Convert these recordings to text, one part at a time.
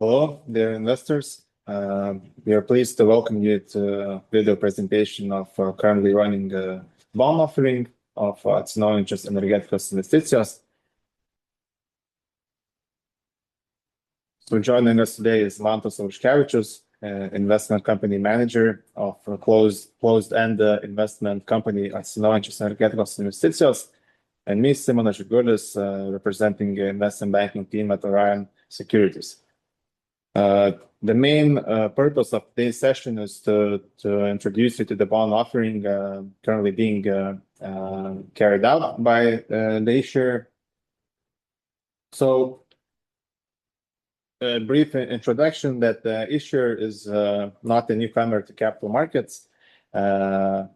Hello, dear investors. We are pleased to welcome you to a video presentation of currently running bond offering of Atsinaujinančios energetikos investicijos. So joining us today is Atsinaujinančios, investment company manager of a closed-end investment company Atsinaujinančios energetikos investicijos, and me, Simonas Žigulis, representing the investment banking team at Orion Securities. The main purpose of today's session is to introduce you to the bond offering currently being carried out by the issuer. So, a brief introduction that the issuer is not a newcomer to capital markets. The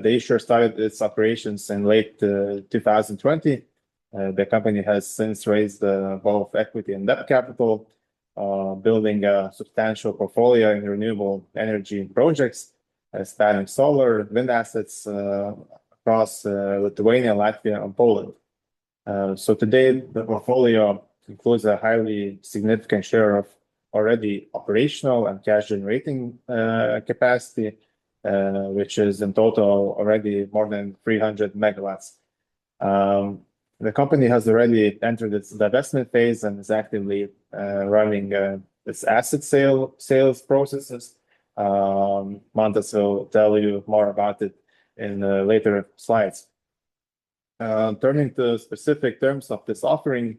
issuer started its operations in late 2020. The company has since raised both equity and debt capital, building a substantial portfolio in renewable energy projects, spanning solar, wind assets across Lithuania, Latvia, and Poland. So today, the portfolio includes a highly significant share of already operational and cash-generating capacity, which is in total already more than 300 megawatts. The company has already entered its divestment phase and is actively running its asset sales processes. Mantas will tell you more about it in later slides. Turning to specific terms of this offering,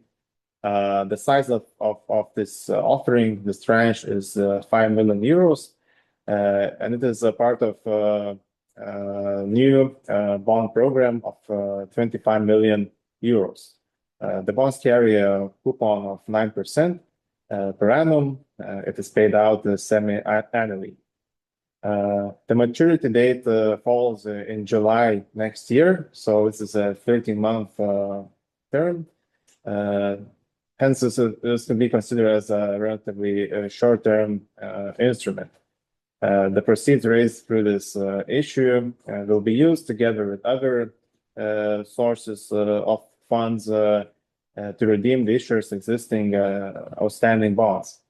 the size of this offering, this tranche, is 5 million euros, and it is a part of a new bond program of 25 million euros. The bonds carry a coupon of 9% per annum. It is paid out semi-annually. The maturity date falls in July next year, so this is a 13-month term. Hence, this is to be considered as a relatively short-term instrument. The proceeds raised through this issue will be used together with other sources of funds to redeem the issuer's existing outstanding bonds.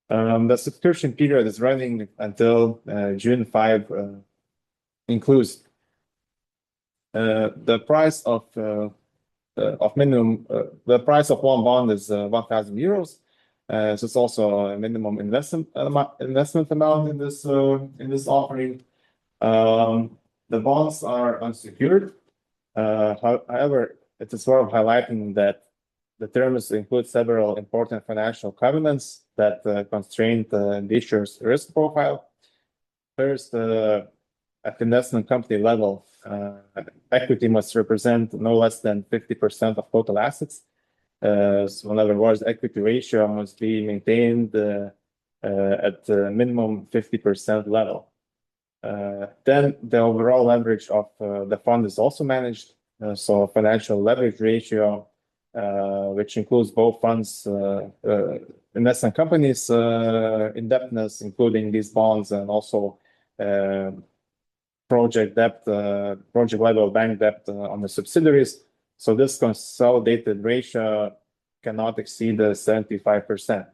The subscription period is running until June 5 inclusive. The price of one bond is 1,000 euros. So it's also a minimum investment amount in this offering. The bonds are unsecured. However, it is worth highlighting that the terms include several important financial covenants that constrain the issuer's risk profile. First, at the investment company level, equity must represent no less than 50% of total assets. So in other words, equity ratio must be maintained at the minimum 50% level. Then the overall leverage of the fund is also managed. So financial leverage ratio, which includes both funds, investment companies' indebtedness, including these bonds, and also project level bank debt on the subsidiaries. So this consolidated ratio cannot exceed 75%.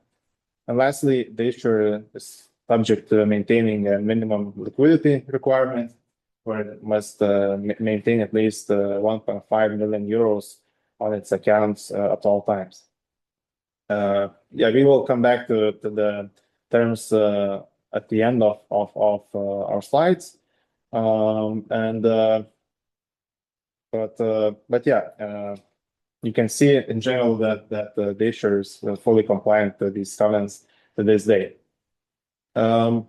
And lastly, the issuer is subject to maintaining a minimum liquidity requirement, where it must maintain at least 1.5 million euros on its accounts at all times. We will come back to the terms at the end of our slides. You can see in general that the issuer is fully compliant to these covenants to this day. Now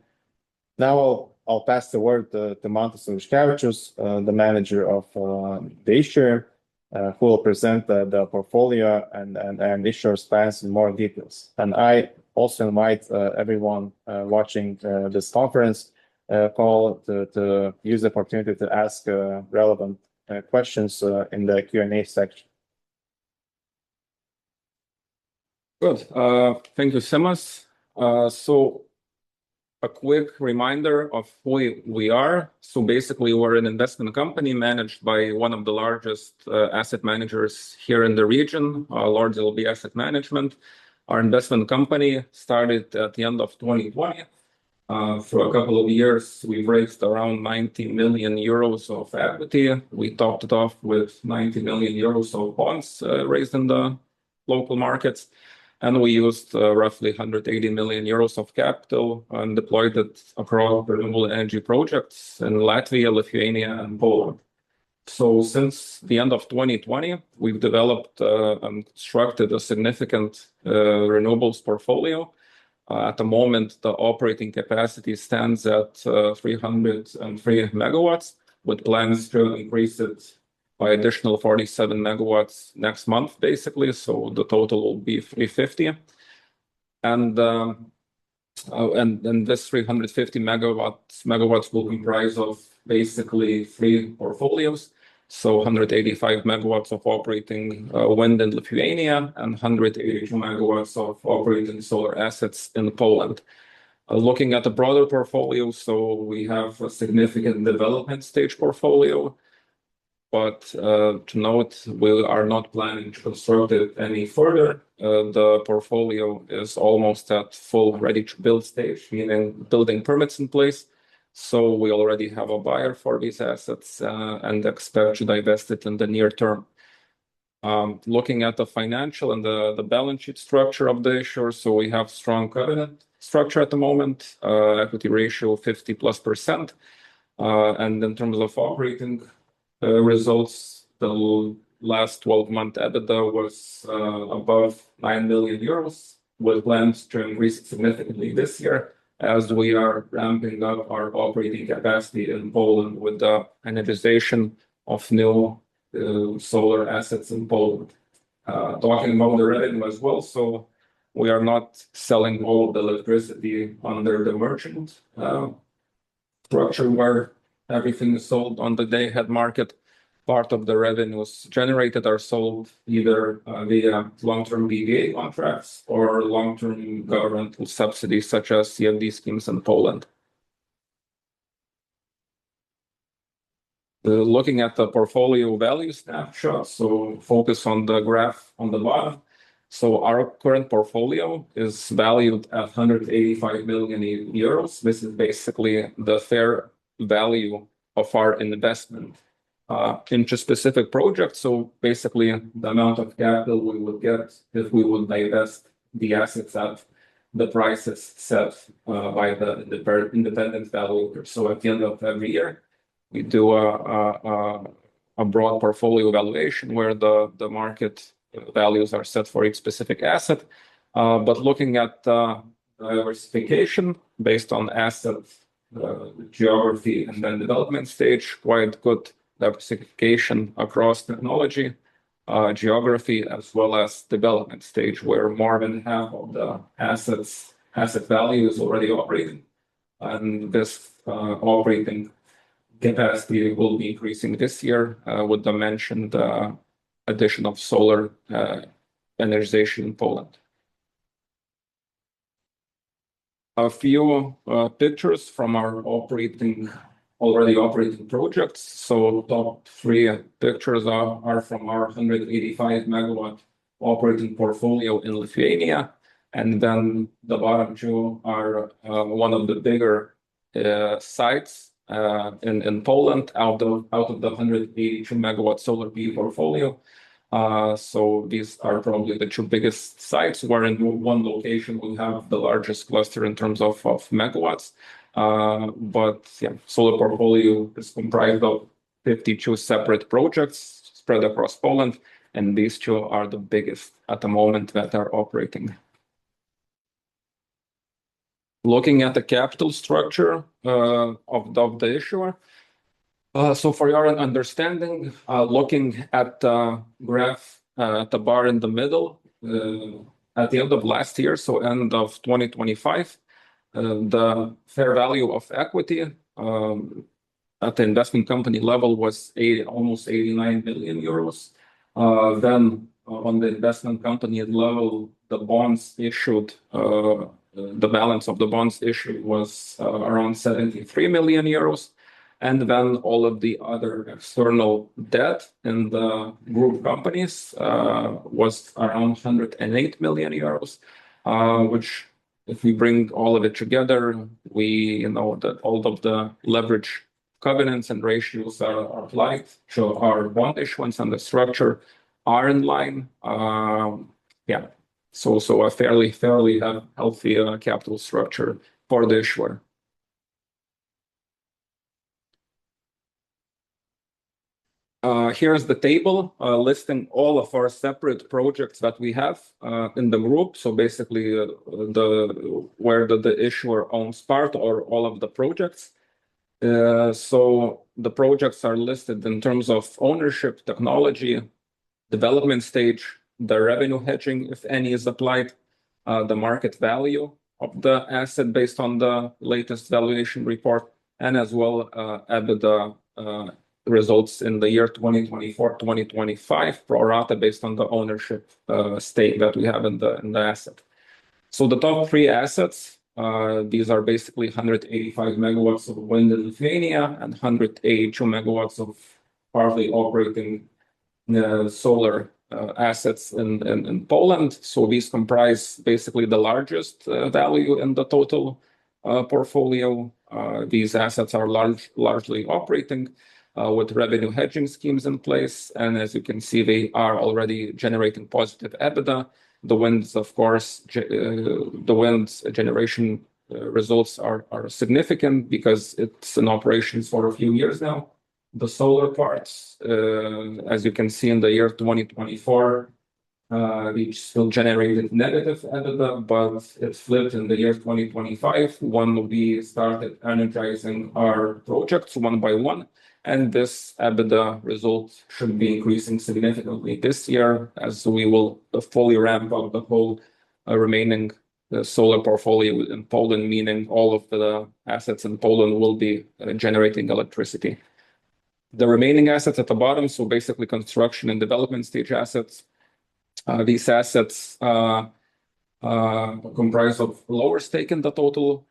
I'll pass the word to Atsinaujinančios, the manager of the issuer, who will present the portfolio and issuer's plans in more details. And I also invite everyone watching this conference call to use the opportunity to ask relevant questions in the Q&A section. Good. Thank you, Simas. So a quick reminder of who we are. So basically, we're an investment company managed by one of the largest asset managers here in the region, Lord LB Asset Management. Our investment company started at the end of 2020. For a couple of years, we've raised around 90 million euros of equity. We topped it off with 90 million euros of bonds raised in the local markets. And we used roughly 180 million euros of capital and deployed it across renewable energy projects in Latvia, Lithuania, and Poland. So since the end of 2020, we've developed and constructed a significant renewables portfolio. At the moment, the operating capacity stands at 303 megawatts, with plans to increase it by additional 47 megawatts next month, basically. So the total will be 350. And this 350 megawatts will comprise of basically three portfolios. So 185 megawatts of operating wind in Lithuania and 182 megawatts of operating solar assets in Poland. Looking at the broader portfolio, so we have a significant development stage portfolio. But to note, we are not planning to construct it any further. The portfolio is almost at full ready-to-build stage, meaning building permits in place. So we already have a buyer for these assets and expect to divest it in the near term. Looking at the financial and the balance sheet structure of the issuer, so we have strong covenant structure at the moment, equity ratio 50+%. And in terms of operating results, the last 12-month EBITDA was above 9 million euros, with plans to increase it significantly this year, as we are ramping up our operating capacity in Poland with the energization of new solar assets in Poland. Talking about the revenue as well, so we are not selling all the electricity under the merchant structure where everything is sold on the day-ahead market. Part of the revenues generated are sold either via long-term PPA contracts or long-term governmental subsidies such as CFD schemes in Poland. Looking at the portfolio value snapshot, so focus on the graph on the bottom. So our current portfolio is valued at 185 million euros. This is basically the fair value of our investment into specific projects. So basically the amount of capital we would get if we would divest the assets at the prices set by the independent valuer. So at the end of every year, we do a broad portfolio evaluation where the market values are set for each specific asset. But looking at diversification based on asset geography and then development stage, quite good diversification across technology, geography, as well as development stage, where more than half of the asset value is already operating. And this operating capacity will be increasing this year with the mentioned addition of solar energization in Poland. A few pictures from our already operating projects. So top three pictures are from our 185 megawatt operating portfolio in Lithuania. And then the bottom two are one of the bigger sites in Poland out of the 182 megawatt solar PV portfolio. So these are probably the two biggest sites, where in one location we have the largest cluster in terms of megawatts. But yeah, solar portfolio is comprised of 52 separate projects spread across Poland, and these two are the biggest at the moment that are operating. Looking at the capital structure of the issuer. So for your understanding, looking at the graph at the bar in the middle, at the end of last year, so end of 2025, the fair value of equity at the investment company level was almost 89 million euros. Then on the investment company level, the bonds issued, the balance of the bonds issued was around 73 million euros. And then all of the other external debt in the group companies was around 108 million euros, which if we bring all of it together, we know that all of the leverage covenants and ratios are applied. So our bond issuance and the structure are in line. Yeah, so a fairly healthy capital structure for the issuer. Here's the table listing all of our separate projects that we have in the group. So basically, where the issuer owns part or all of the projects. So the projects are listed in terms of ownership, technology, development stage, the revenue hedging, if any, is applied, the market value of the asset based on the latest valuation report, and as well EBITDA results in the year 2024, 2025, pro rata based on the ownership stake that we have in the asset. So the top three assets, these are basically 185 megawatts of wind in Lithuania and 182 megawatts of partly operating solar assets in Poland. So these comprise basically the largest value in the total portfolio. These assets are largely operating with revenue hedging schemes in place. And as you can see, they are already generating positive EBITDA. The winds, of course, the wind generation results are significant because it's in operation for a few years now. The solar parts, as you can see in the year 2024, we still generated negative EBITDA, but it flipped in the year 2025 when we started energizing our projects one by one. And this EBITDA result should be increasing significantly this year as we will fully ramp up the whole remaining solar portfolio in Poland, meaning all of the assets in Poland will be generating electricity. The remaining assets at the bottom, so basically construction and development stage assets, these assets comprise of lower stake in the total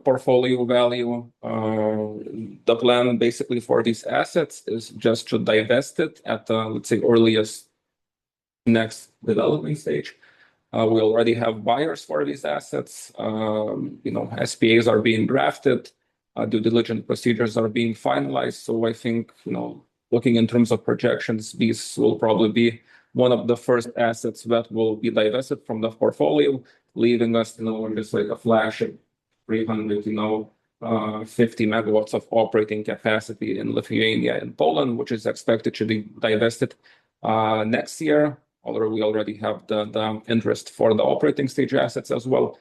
portfolio value. The plan basically for these assets is just to divest it at the, let's say, earliest next development stage. We already have buyers for these assets. SPAs are being drafted. Due diligence procedures are being finalized. So I think, looking in terms of projections, these will probably be one of the first assets that will be divested from the portfolio, leaving us, just like a flagship 350 megawatts of operating capacity in Lithuania and Poland, which is expected to be divested next year. Although we already have the interest for the operating stage assets as well.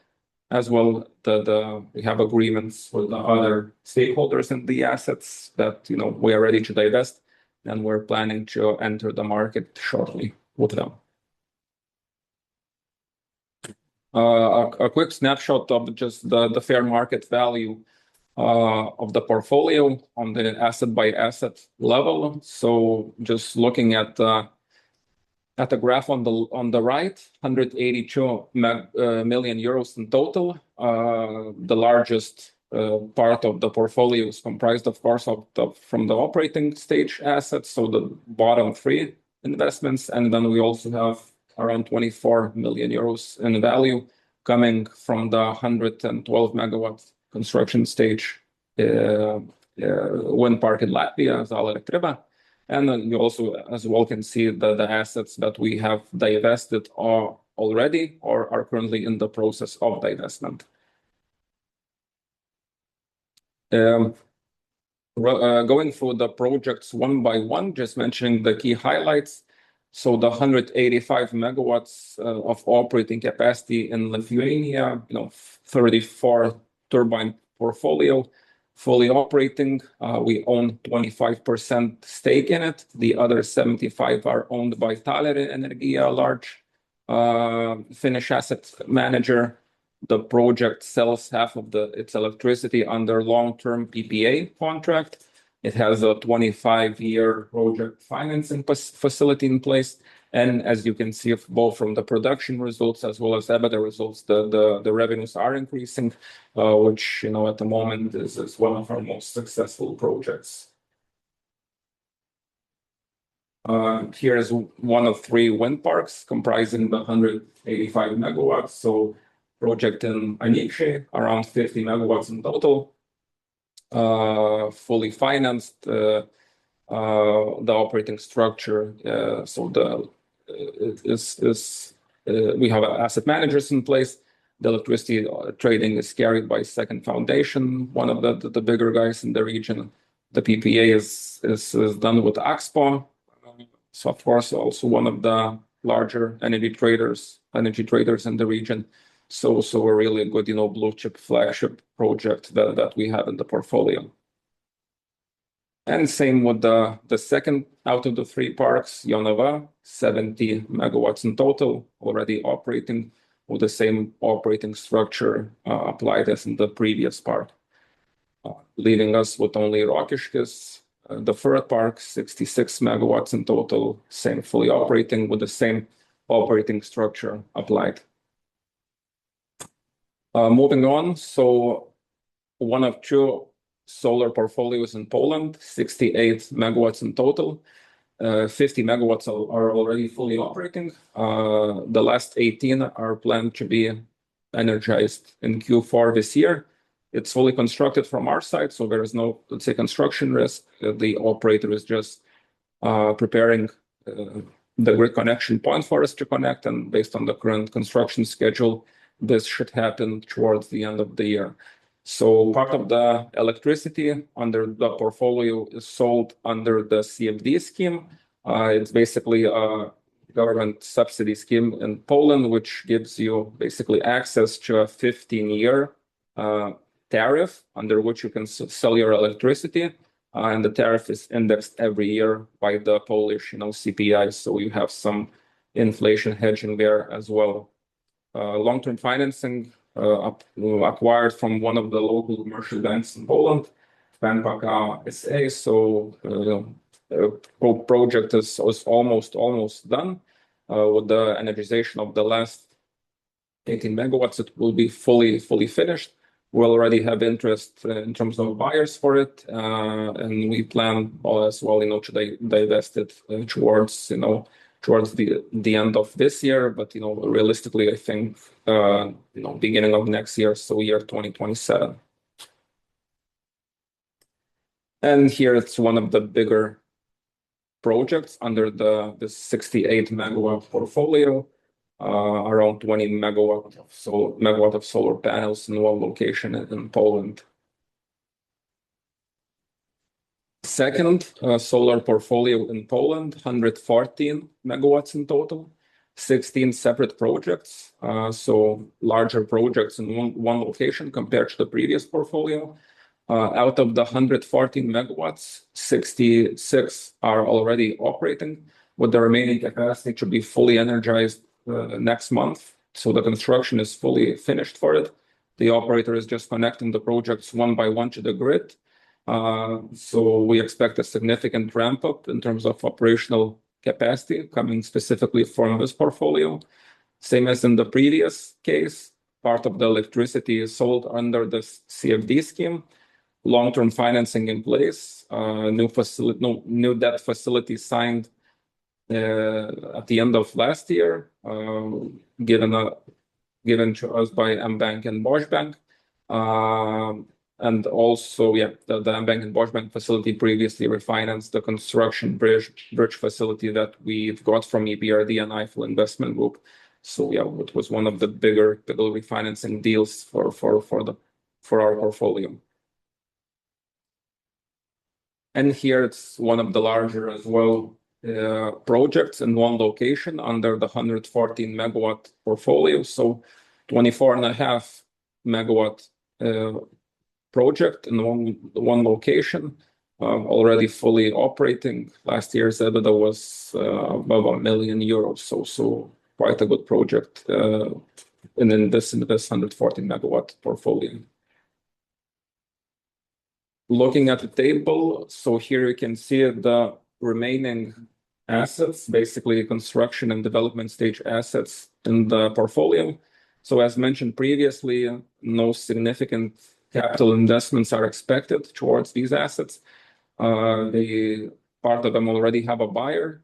We have agreements with the other stakeholders in the assets that we are ready to divest, and we're planning to enter the market shortly with them. A quick snapshot of just the fair market value of the portfolio on the asset by asset level. So just looking at the graph on the right, 182 million euros in total. The largest part of the portfolio is comprised, of course, from the operating stage assets, so the bottom three investments, and then we also have around 24 million euros in value coming from the 112 megawatt construction stage wind park in Latvia, Zala Elektrība. And then you also, as well, can see the assets that we have divested are already or are currently in the process of divestment. Going through the projects one by one, just mentioning the key highlights. So the 185 megawatts of operating capacity in Lithuania, 34 turbine portfolio, fully operating. We own 25% stake in it. The other 75 are owned by Taaleri Energia, a large Finnish asset manager. The project sells half of its electricity under long-term PPA contract. It has a 25-year project financing facility in place. And as you can see, both from the production results as well as EBITDA results, the revenues are increasing, which, at the moment is one of our most successful projects. Here is one of 3 wind parks comprising the 185 megawatts. So project in Anykščiai, around 50 megawatts in total, fully financed. The operating structure, we have asset managers in place. The electricity trading is carried by Second Foundation, one of the bigger guys in the region. The PPA is done with Axpo. So of course, also one of the larger energy traders in the region. So a really good, blue chip flagship project that we have in the portfolio. And same with the second out of the 3 parks, Jonava, 70 megawatts in total, already operating with the same operating structure applied as in the previous park. Leaving us with only Rokiškis, the third park, 66 megawatts in total, same fully operating with the same operating structure applied. Moving on, so one of 2 solar portfolios in Poland, 68 megawatts in total. 50 megawatts are already fully operating. The last 18 are planned to be energized in Q4 this year. It's fully constructed from our side, so there is no, let's say, construction risk. The operator is just preparing the grid connection point for us to connect, and based on the current construction schedule, this should happen towards the end of the year. So part of the electricity under the portfolio is sold under the CFD scheme. It's basically a government subsidy scheme in Poland, which gives you basically access to a 15-year tariff under which you can sell your electricity. And the tariff is indexed every year by the Polish, CPI. So you have some inflation hedging there as well. Long-term financing acquired from one of the local commercial banks in Poland, Bank SA. So project is almost done. With the energization of the last 18 megawatts, it will be fully finished. We already have interest in terms of buyers for it, and we plan as well, to divest it towards the end of this year. But realistically, I think beginning of next year, so year 2027. And here it's one of the bigger projects under the 68 megawatt portfolio. Around 20 megawatt of solar panels in one location in Poland. Second solar portfolio in Poland, 114 megawatts in total, 16 separate projects. So larger projects in one location compared to the previous portfolio. Out of the 114 megawatts, 66 are already operating, with the remaining capacity to be fully energized next month. So the construction is fully finished for it. The operator is just connecting the projects one by one to the grid. So we expect a significant ramp up in terms of operational capacity coming specifically from this portfolio. Same as in the previous case, part of the electricity is sold under the CFD scheme. Long-term financing in place, new debt facility signed at the end of last year, given to us by mBank and Bosch Bank. And also, the mBank and Bosch Bank facility previously refinanced the construction bridge facility that we've got from EBRD and Eiffel Investment Group. So it was one of the bigger refinancing deals for our portfolio. And here it's one of the larger as well projects in one location under the 114 megawatt portfolio. So 24.5 megawatt project in one location, already fully operating. Last year's EBITDA was above €1 million. So quite a good project in this 114 megawatt portfolio. Looking at the table, so here you can see the remaining assets, basically construction and development stage assets in the portfolio. So as mentioned previously, no significant capital investments are expected towards these assets. Part of them already have a buyer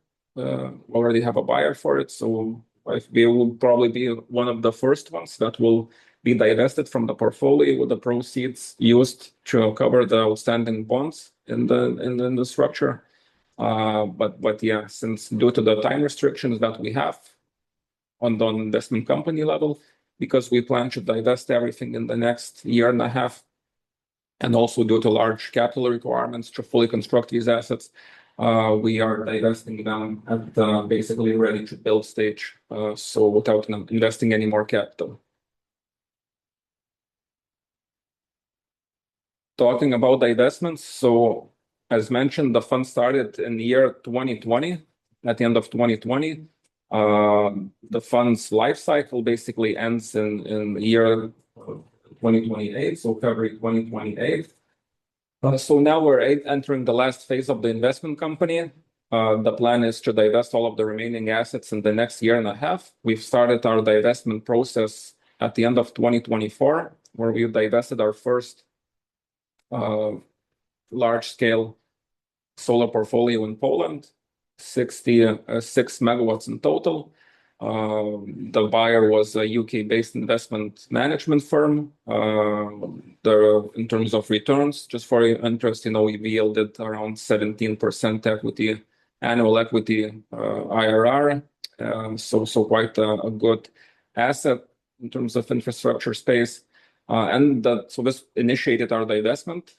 for it. So we will probably be one of the first ones that will be divested from the portfolio with the proceeds used to cover the outstanding bonds in the structure. But yeah, since due to the time restrictions that we have on the investment company level, because we plan to divest everything in the next year and a half, and also due to large capital requirements to fully construct these assets, we are divesting them at basically ready to build stage, so without investing any more capital. Talking about divestments, so as mentioned, the fund started in the year 2020, at the end of 2020. The fund's life cycle basically ends in the year 2028, so February 2028. So now we're entering the last phase of the investment company. The plan is to divest all of the remaining assets in the next year and a half. We've started our divestment process at the end of 2024, where we divested our first large-scale solar portfolio in Poland, 66 megawatts in total. The buyer was a UK-based investment management firm. In terms of returns, just for your interest, we yielded around 17% annual equity IRR. So quite a good asset in terms of infrastructure space. So this initiated our divestment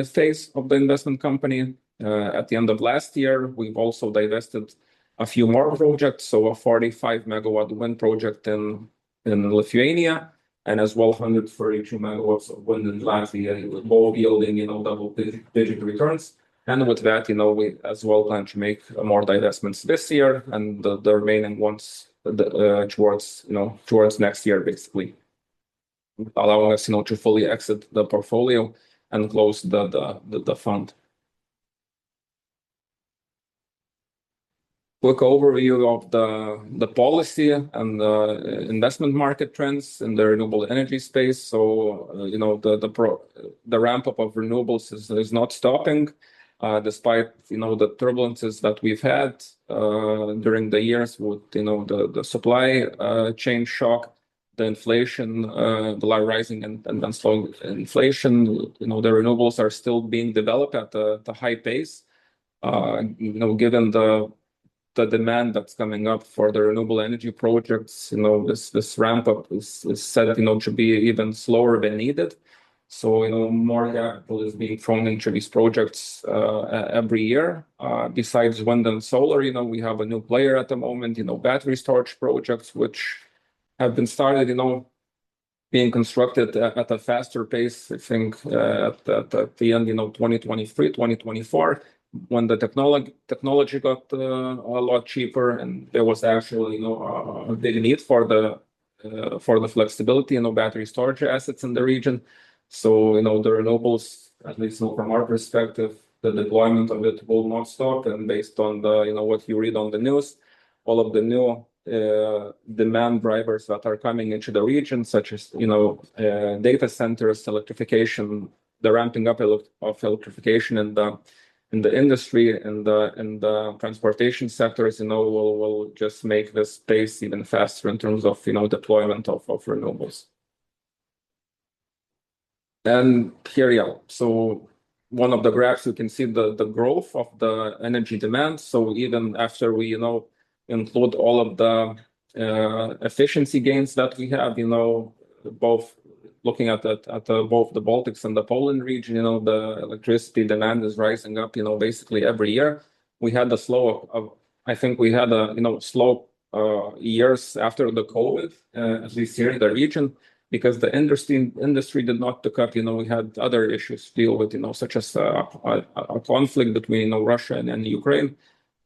phase of the investment company. At the end of last year, we've also divested a few more projects, so a 45 megawatt wind project in Lithuania, and as well 132 megawatts of wind in Latvia, both yielding double-digit returns. And with that, we as well plan to make more divestments this year, and the remaining ones towards next year, basically, allowing us to fully exit the portfolio and close the fund. Quick overview of the policy and the investment market trends in the renewable energy space. So, the ramp up of renewables is not stopping, despite the turbulences that we've had during the years with the supply chain shock, the inflation, the rising and slowing inflation. The renewables are still being developed at a high pace. Given the demand that's coming up for the renewable energy projects, this ramp up is set to be even slower than needed. So more capital is being thrown into these projects every year. Besides wind and solar, we have a new player at the moment, battery storage projects, which have been started, being constructed at a faster pace. I think at the end, 2023, 2024. When the technology got a lot cheaper, and there was actually a big need for the flexibility, battery storage assets in the region. So the renewables, at least from our perspective, the deployment of it will not stop. And based on what you read on the news, all of the new demand drivers that are coming into the region, such as data centers, electrification, the ramping up of electrification in the industry and the transportation sectors, will just make this pace even faster in terms of deployment of renewables. And here, so one of the graphs, you can see the growth of the energy demand. So even after we include all of the efficiency gains that we have, both looking at both the Baltics and the Poland region, the electricity demand is rising up, basically every year. We had I think we had slow years after the COVID, at least here in the region, because the industry did not pick up. We had other issues to deal with, such as a conflict between Russia and Ukraine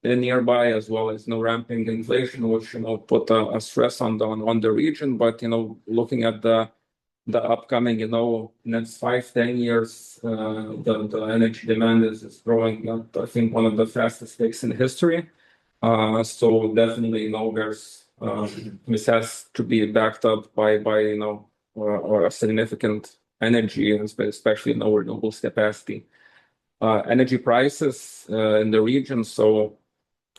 nearby, as well as ramping inflation, which put a stress on the region. But looking at the upcoming next 5-10 years, the energy demand is growing at, I think, one of the fastest pace in history. So definitely, there's this has to be backed up by or a significant energy, especially renewables capacity. Energy prices in the region. So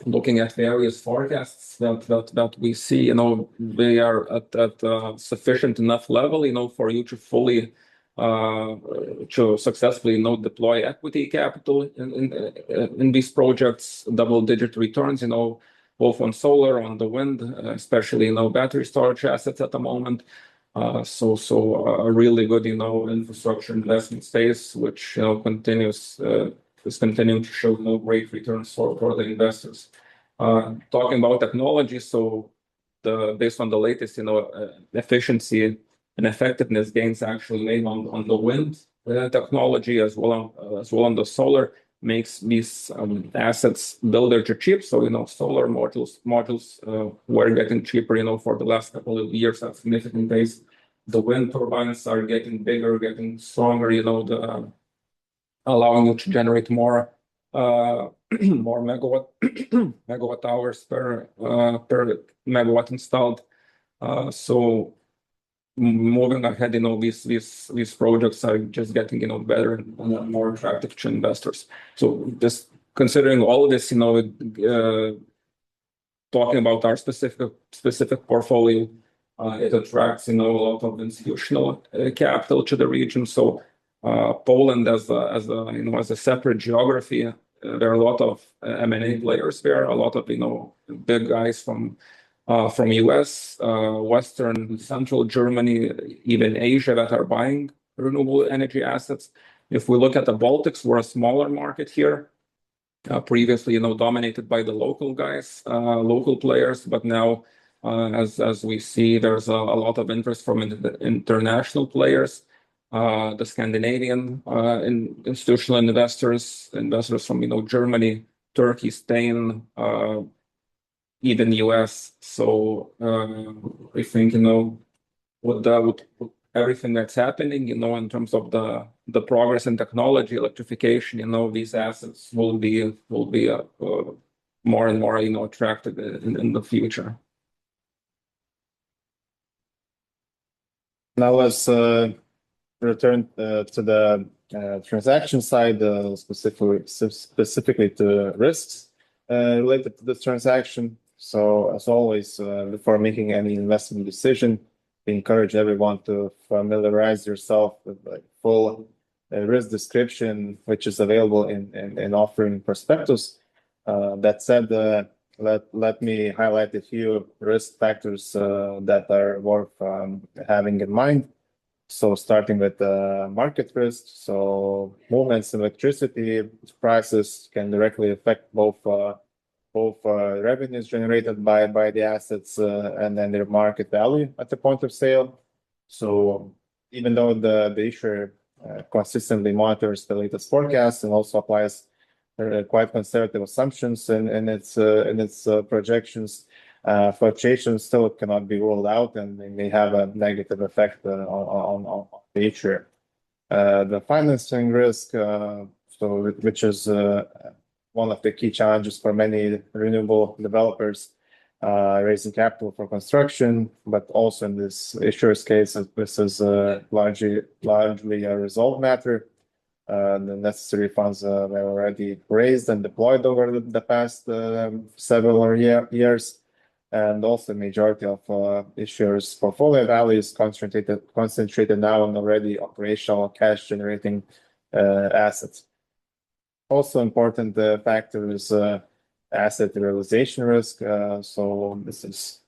looking at various forecasts that we see, they are at sufficient enough level, for you to fully to successfully, deploy equity capital in these projects, double-digit returns, both on solar, on the wind, especially, battery storage assets at the moment. So a really good, infrastructure investment space, which, is continuing to show great returns for the investors. Talking about technology, so based on the latest, efficiency and effectiveness gains actually made on the wind technology as well on the solar, makes these assets builder to cheap. So solar modules were getting cheaper, for the last couple of years at significant pace. The wind turbines are getting bigger, getting stronger, allowing you to generate more megawatt hours per megawatt installed. So moving ahead, these projects are just getting better and more attractive to investors. So just considering all of this, talking about our specific portfolio, it attracts a lot of institutional capital to the region. So Poland as a separate geography, there are a lot of M&A players there, a lot of big guys from US, Western, Central Germany, even Asia, that are buying renewable energy assets. If we look at the Baltics, we're a smaller market here. Previously, dominated by the local guys, local players, but now, as we see, there's a lot of interest from international players, the Scandinavian institutional investors from Germany, Turkey, Spain, even US. So I think with everything that's happening, in terms of the progress in technology, electrification, these assets will be more and more attractive in the future. Now let's return to the transaction side, specifically to risks related to this transaction. So as always, before making any investment decision, we encourage everyone to familiarize yourself with full risk description, which is available in offering prospectus. That said, let me highlight a few risk factors that are worth having in mind. So starting with market risk, so movements in electricity prices can directly affect both revenues generated by the assets and then their market value at the point of sale. So even though the issuer consistently monitors the latest forecasts and also applies quite conservative assumptions in its projections, fluctuations still cannot be ruled out, and they may have a negative effect on the issuer. The financing risk, which is one of the key challenges for many renewable developers, raising capital for construction, but also in this issuer's case, this is largely a resolved matter. The necessary funds were already raised and deployed over the past several years, and also the majority of issuers' portfolio value is concentrated now on already operational cash-generating assets. Also important factor is asset realization risk. So this is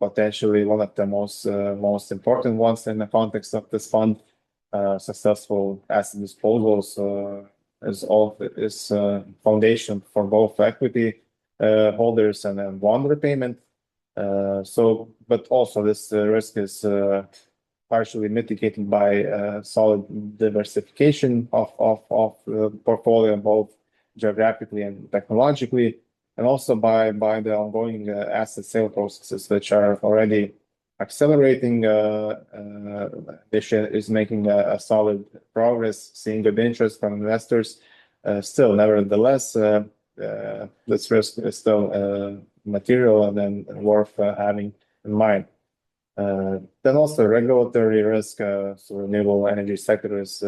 potentially one of the most important ones in the context of this fund. Successful asset disposals is foundation for both equity holders and then bond repayment. But also this risk is partially mitigated by solid diversification of portfolio, both geographically and technologically, and also by the ongoing asset sale processes, which are already accelerating. This is making a solid progress, seeing good interest from investors. Still, nevertheless, this risk is still material and then worth having in mind. Then also regulatory risk, so renewable energy sector is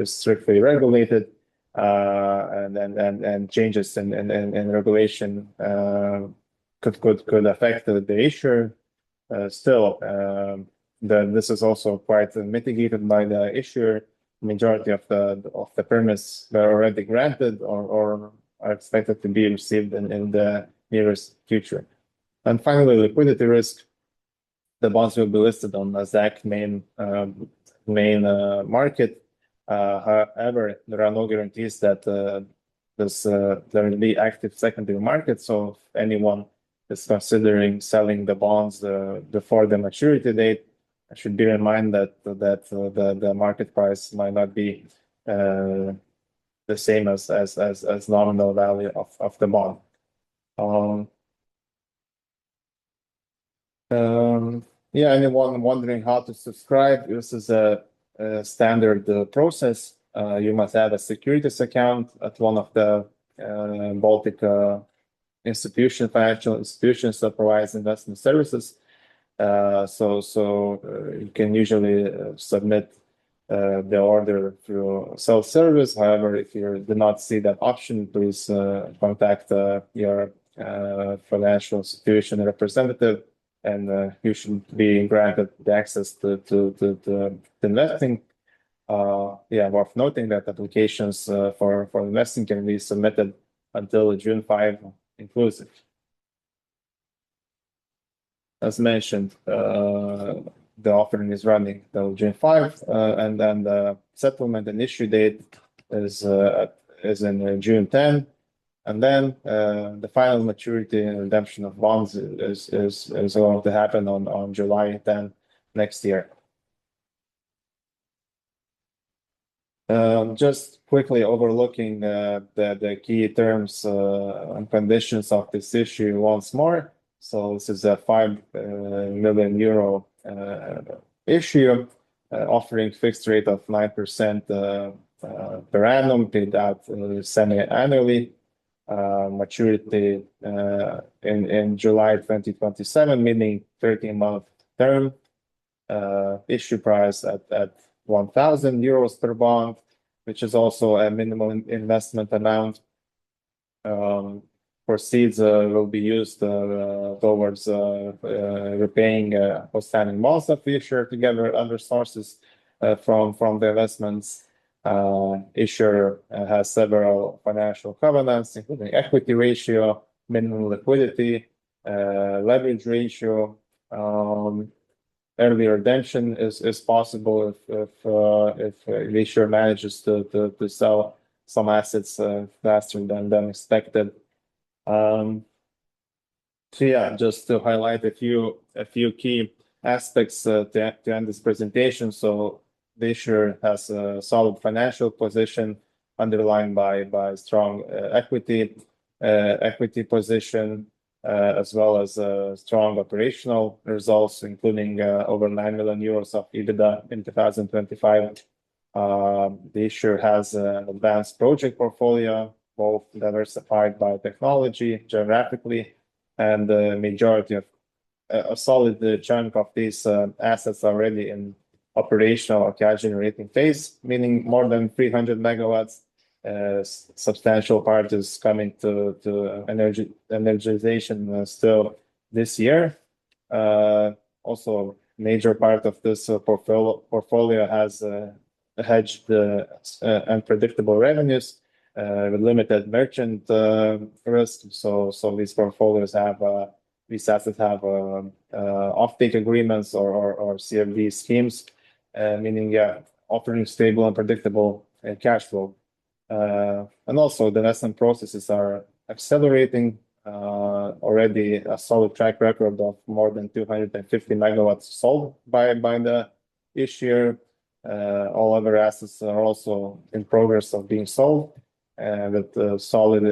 strictly regulated, and changes in regulation could affect the issuer. Still, this is also quite mitigated by the issuer. Majority of the permits were already granted or are expected to be received in the nearest future. And finally, liquidity risk. The bonds will be listed on Nasdaq main market. However, there are no guarantees that there will be active secondary market. So if anyone is considering selling the bonds before the maturity date, I should bear in mind that the market price might not be the same as nominal value of the bond. Yeah, anyone wondering how to subscribe? This is a standard process. You must have a securities account at one of the Baltic financial institutions that provides investment services. So you can usually submit the order through self-service. However, if you do not see that option, please contact your financial institution representative, and you should be granted the access to investing. Yeah, worth noting that applications for investing can be submitted until June 5 inclusive. As mentioned, the offering is running till June 5, and then the settlement and issue date is in June 10, and then the final maturity and redemption of bonds is going to happen on July 10 next year. Just quickly overlooking the key terms and conditions of this issue once more. So this is a 5 million euro issue, offering fixed rate of 9% per annum, paid out semi-annually. Maturity in July 2027, meaning 13-month term. Issue price at 1,000 euros per bond, which is also a minimum investment amount. Proceeds will be used towards repaying outstanding bonds of the issuer together other sources from the investments. Issuer has several financial covenants, including equity ratio, minimum liquidity, leverage ratio. Early redemption is possible if the issuer manages to sell some assets faster than expected. So yeah, just to highlight a few key aspects to end this presentation. So the issuer has a solid financial position underlined by strong equity position, as well as strong operational results, including over 9 million euros of EBITDA in 2025. The issuer has an advanced project portfolio, both diversified by technology, geographically, and the majority of a solid chunk of these assets already in operational or cash generating phase, meaning more than 300 megawatts. Substantial part is coming to energization still this year. Also, major part of this portfolio has hedged unpredictable revenues with limited merchant risk. So these portfolios have these assets have offtake agreements or CFD schemes, meaning offering stable and predictable cash flow. And also the investment processes are accelerating. Already a solid track record of more than 250 megawatts sold by the issuer. All other assets are also in progress of being sold, with solid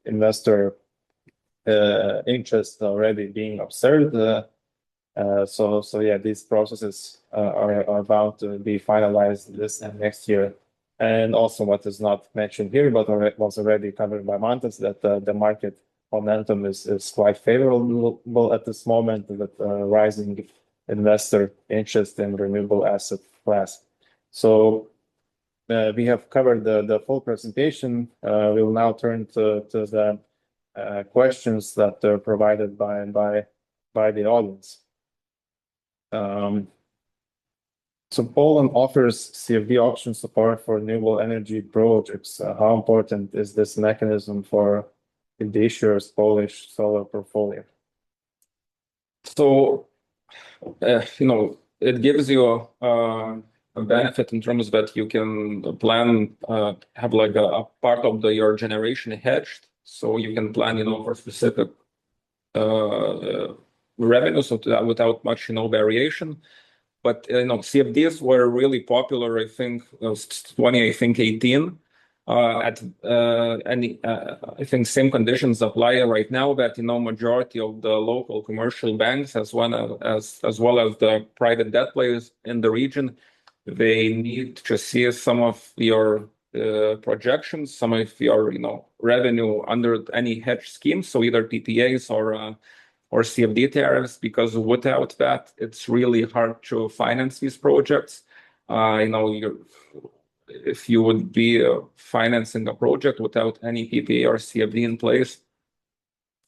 investor interest already being observed. So yeah, these processes are about to be finalized this and next year And also what is not mentioned here, but was already covered by Mantas, that the market momentum is quite favorable at this moment with rising investor interest in renewable asset class. So we have covered the full presentation. We will now turn to the questions that are provided by the audience. So Poland offers CFD auction support for renewable energy projects. How important is this mechanism for the issuer's Polish solar portfolio? So, it gives you a benefit in terms that you can plan, have like a part of your generation hedged. So you can plan, for specific revenue, so without much, variation. But CFDs were really popular, I think, 2018. I think same conditions apply right now, that majority of the local commercial banks, as well as the private debt players in the region, they need to see some of your projections, some of your revenue under any hedge scheme, so either PPAs or CFD tariffs, because without that, it's really hard to finance these projects. If you would be financing a project without any PPA or CFD in place,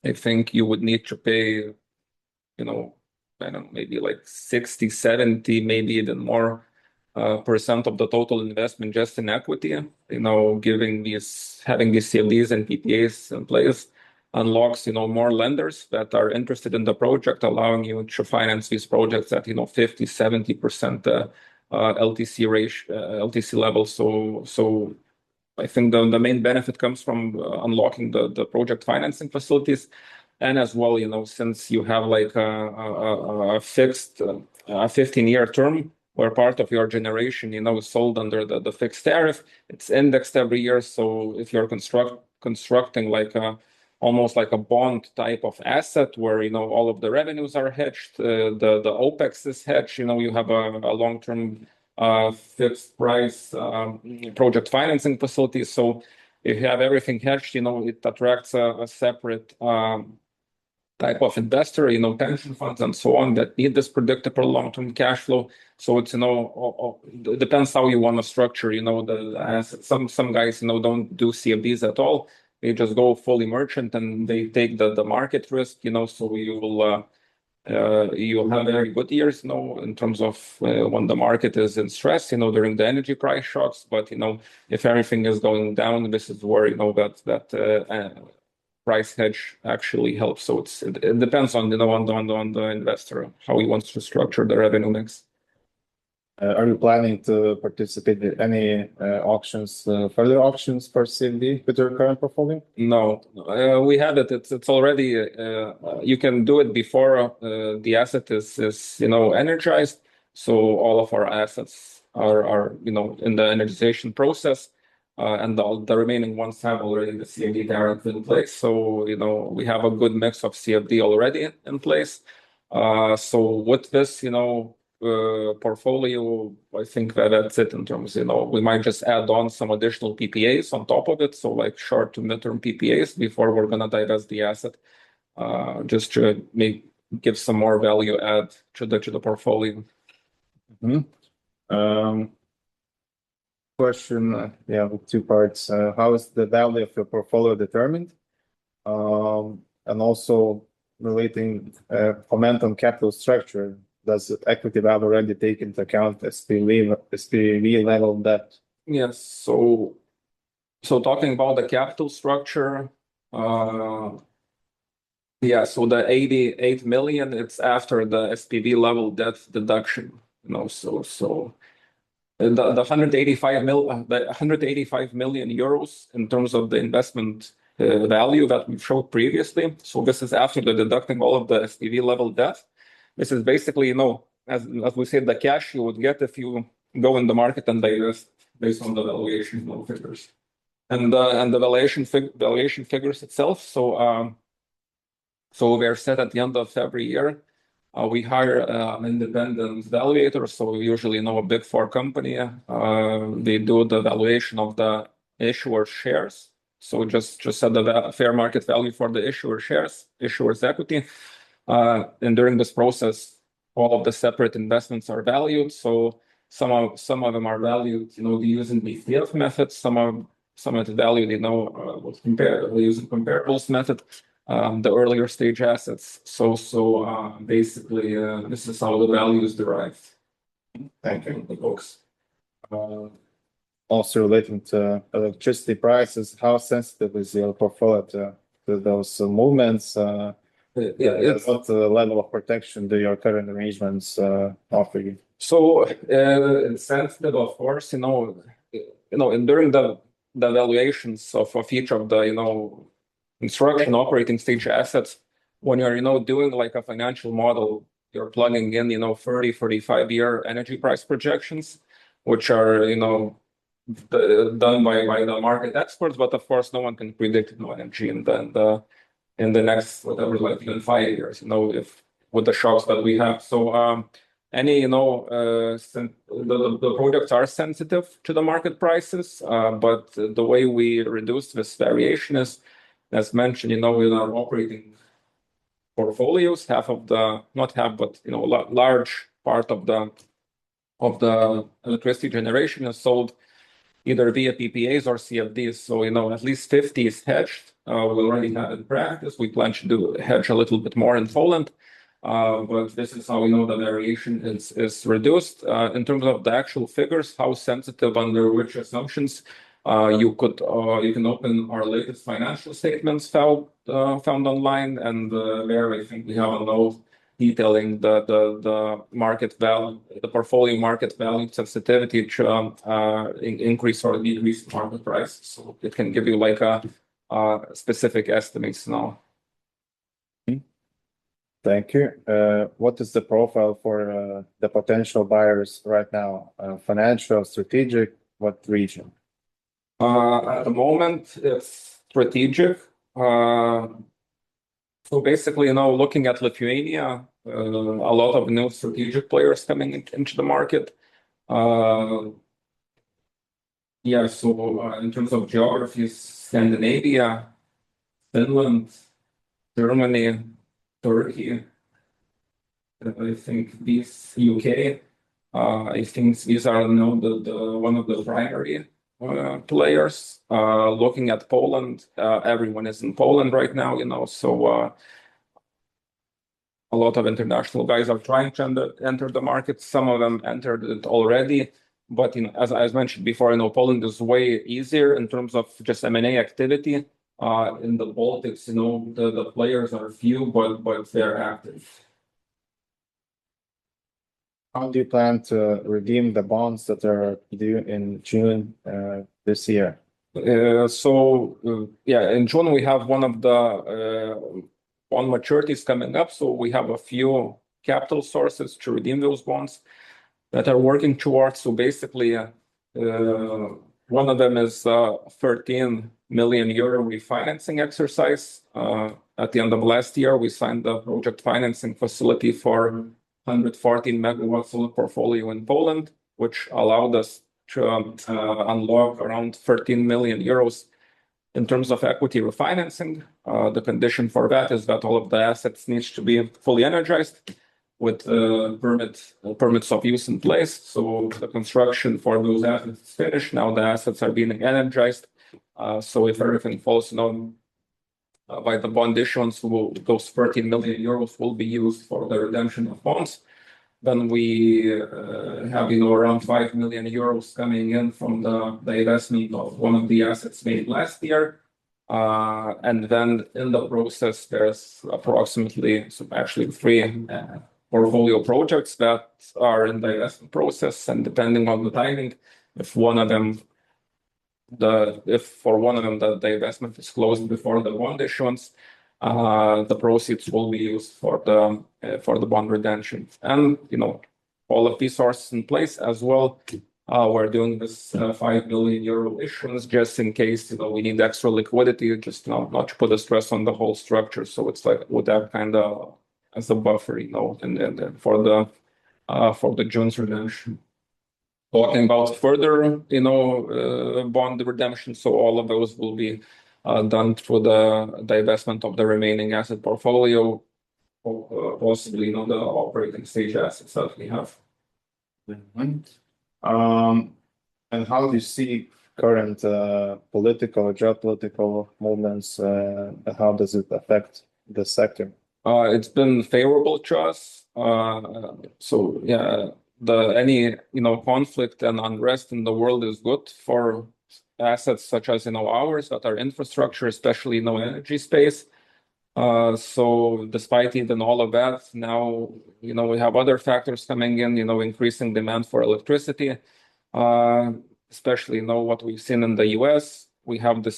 I think you would need to pay, I don't know, maybe like 60, 70, maybe even more percent of the total investment just in equity. Having these CFDs and PPAs in place unlocks, more lenders that are interested in the project, allowing you to finance these projects at, 50, 70% LTC ratio, LTC level. So I think the main benefit comes from unlocking the project financing facilities. And as well, since you have like a fixed 15-year term, where part of your generation, is sold under the fixed tariff, it's indexed every year. So if you're constructing like almost like a bond type of asset where all of the revenues are hedged, the OPEX is hedged, you have a long-term fixed price project financing facility. So if you have everything hedged, it attracts a separate type of investor, pension funds and so on, that need this predictable long-term cash flow. So it's it depends how you want to structure the assets. Some guys don't do CFDs at all. They just go fully merchant and they take the market risk, so you'll have very good years, in terms of when the market is in stress, during the energy price shocks. But, if everything is going down, this is where, that price hedge actually helps. So it depends on, on the investor, how he wants to structure the revenue mix. Are you planning to participate in any auctions, further auctions for CFD with your current portfolio? No, we have it. It's already. You can do it before the asset is energized. So all of our assets are in the energization process, and the remaining ones have already the CFD tariff in place. So we have a good mix of CFD already in place. So with this portfolio, I think that's it in terms, we might just add on some additional PPAs on top of it. So like short to midterm PPAs before we're going to divest the asset, just to give some more value add to the portfolio. Question, with two parts. How is the value of your portfolio determined? And also relating, comment on capital structure. Does equity value already take into account SPV level debt? Yes. So talking about the capital structure, so the 88 million, it's after the SPV level debt deduction. So the 185 million euros in terms of the investment value that we showed previously. So this is after deducting all of the SPV level debt. This is basically, as we said, the cash you would get if you go in the market and divest based on the valuation figures and the valuation figures itself. So we are set at the end of every year We hire an independent valuator, so usually a Big Four company. They do the valuation of the issuer shares. So just set the fair market value for the issuer shares, issuer's equity. And during this process, all of the separate investments are valued. So some of them are valued, using the DCF method. Some of it valued, using comparables method. The earlier stage assets. So basically, this is how the value is derived. Thank you. The books. Also relating to electricity prices, how sensitive is your portfolio to those movements? What level of protection do your current arrangements offer you? So it's sensitive, of course, and during the valuations of each of the construction operating stage assets, when you're doing like a financial model, you're plugging in 30-45 year energy price projections, which are done by the market experts, but of course no one can predict energy in the next whatever, like even 5 years, if with the shocks that we have. So the projects are sensitive to the market prices, but the way we reduce this variation is, as mentioned, with our operating portfolios, not half, but large part of the electricity generation is sold either via PPAs or CFDs. So at least 50 is hedged. We already have in practice. We plan to hedge a little bit more in Poland. But this is how the variation is reduced. In terms of the actual figures, how sensitive under which assumptions, you can open our latest financial statements found online, and there I think we have a note detailing the market value, the portfolio market value sensitivity to increase or decrease market price. So it can give you like a specific estimates now. Thank you. What is the profile for the potential buyers right now? Financial, strategic, what region? At the moment, it's strategic. So basically, looking at Lithuania, a lot of new strategic players coming into the market. Yeah, so in terms of geographies, Scandinavia, Finland, Germany, Turkey, I think these UK, I think these are one of the primary players. Looking at Poland, everyone is in Poland right now, so a lot of international guys are trying to enter the market. Some of them entered it already, but as I mentioned before, Poland is way easier in terms of just M&A activity. In the Baltics, the players are few, but they're active. How do you plan to redeem the bonds that are due in June this year? In June we have one of the bond maturities coming up, so we have a few capital sources to redeem those bonds that are working towards. So basically, one of them is 13 million euro refinancing exercise. At the end of last year, we signed the project financing facility for 114 megawatt solar portfolio in Poland, which allowed us to unlock around 13 million euros in terms of equity refinancing. The condition for that is that all of the assets needs to be fully energized with permits of use in place. So the construction for those assets is finished. Now the assets are being energized. So if everything falls by the bond issuance, those 13 million euros will be used for the redemption of bonds. Then we have around 5 million euros coming in from the investment of one of the assets made last year. And then in the process, there's approximately, actually 3 portfolio projects that are in the investment process. And depending on the timing, if for one of them the investment is closed before the bond issuance, the proceeds will be used for the bond redemption. And all of these sources in place as well. We're doing this 5 billion euro issuance just in case we need extra liquidity, just not to put a stress on the whole structure. So it's like with that kind of as a buffer, and for the June's redemption. Talking about further, bond redemption, so all of those will be done through the divestment of the remaining asset portfolio, possibly, the operating stage assets that we have. And how do you see current political, geopolitical movements? How does it affect the sector? It's been favorable to us. So yeah, any conflict and unrest in the world is good for assets such as ours that are infrastructure, especially energy space. So despite even all of that, now we have other factors coming in, increasing demand for electricity, especially what we've seen in the US. We have the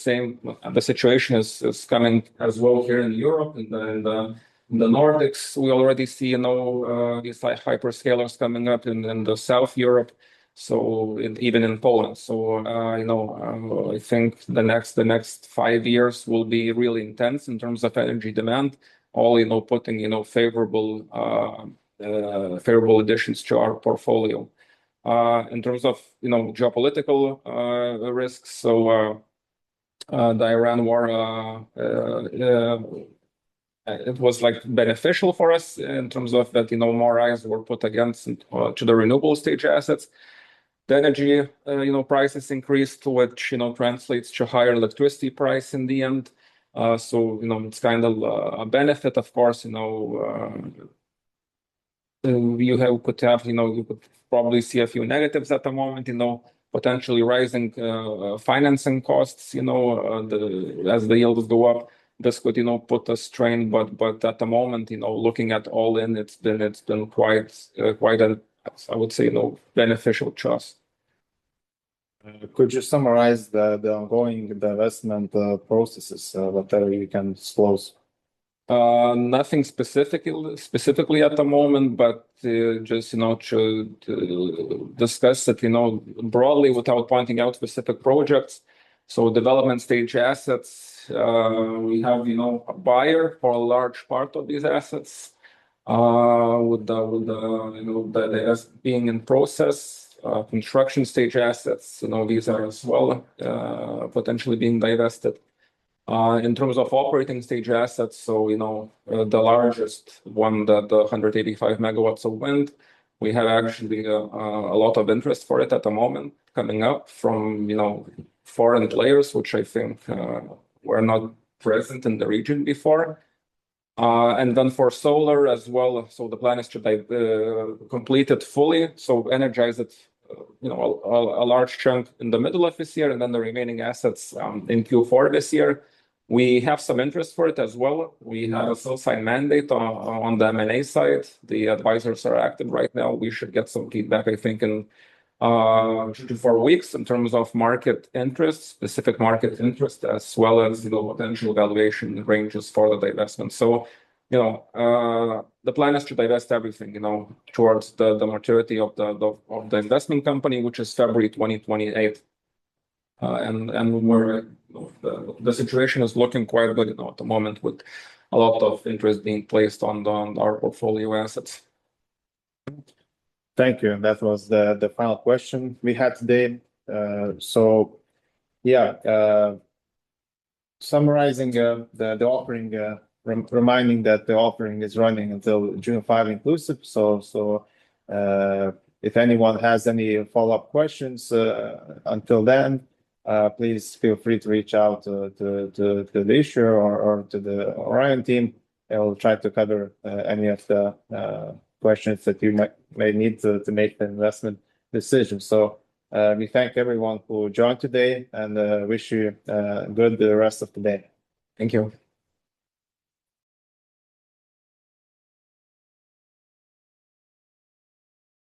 situation is coming as well here in Europe, in the Nordics. We already see these hyperscalers coming up in the South Europe, so even in Poland. So I think the next 5 years will be really intense in terms of energy demand. All putting favorable additions to our portfolio. In terms of geopolitical risks, so the Iran war, it was beneficial for us in terms of that more eyes were put against to the renewable stage assets. The energy prices increased, which translates to higher electricity price in the end. So it's kind of a benefit, of course. You could probably see a few negatives at the moment. Potentially rising financing costs. As the yields go up, this could put a strain. But at the moment, looking at all in, it's been quite a, I would say, beneficial to us. Could you summarize the ongoing divestment processes, whatever you can disclose? Nothing specifically at the moment, but just to discuss it broadly without pointing out specific projects. So development stage assets, we have a buyer for a large part of these assets, with the being in process. Construction stage assets, these are as well potentially being divested. In terms of operating stage assets, so the largest one, the 185 megawatts of wind, we have actually a lot of interest for it at the moment coming up from foreign players, which I think were not present in the region before. And then for solar as well, so the plan is to complete it fully, so energize it, a large chunk in the middle of this year, and then the remaining assets in Q4 this year. We have some interest for it as well. We have a sell-side mandate on the M&A side. The advisors are active right now. We should get some feedback, I think, in 2 to 4 weeks in terms of market interest, specific market interest, as well as potential valuation ranges for the divestment. So, the plan is to divest everything, towards the maturity of the investment company, which is February 2028. And we're the situation is looking quite good at the moment, with a lot of interest being placed on our portfolio assets. Thank you. That was the final question we had today. So yeah, summarizing the offering, reminding that the offering is running until June 5 inclusive. So if anyone has any follow-up questions until then, please feel free to reach out to the issuer or to the Orion team. I will try to cover any of the questions that you may need to make the investment decision. So we thank everyone who joined today, and wish you a good rest of the day. Thank you.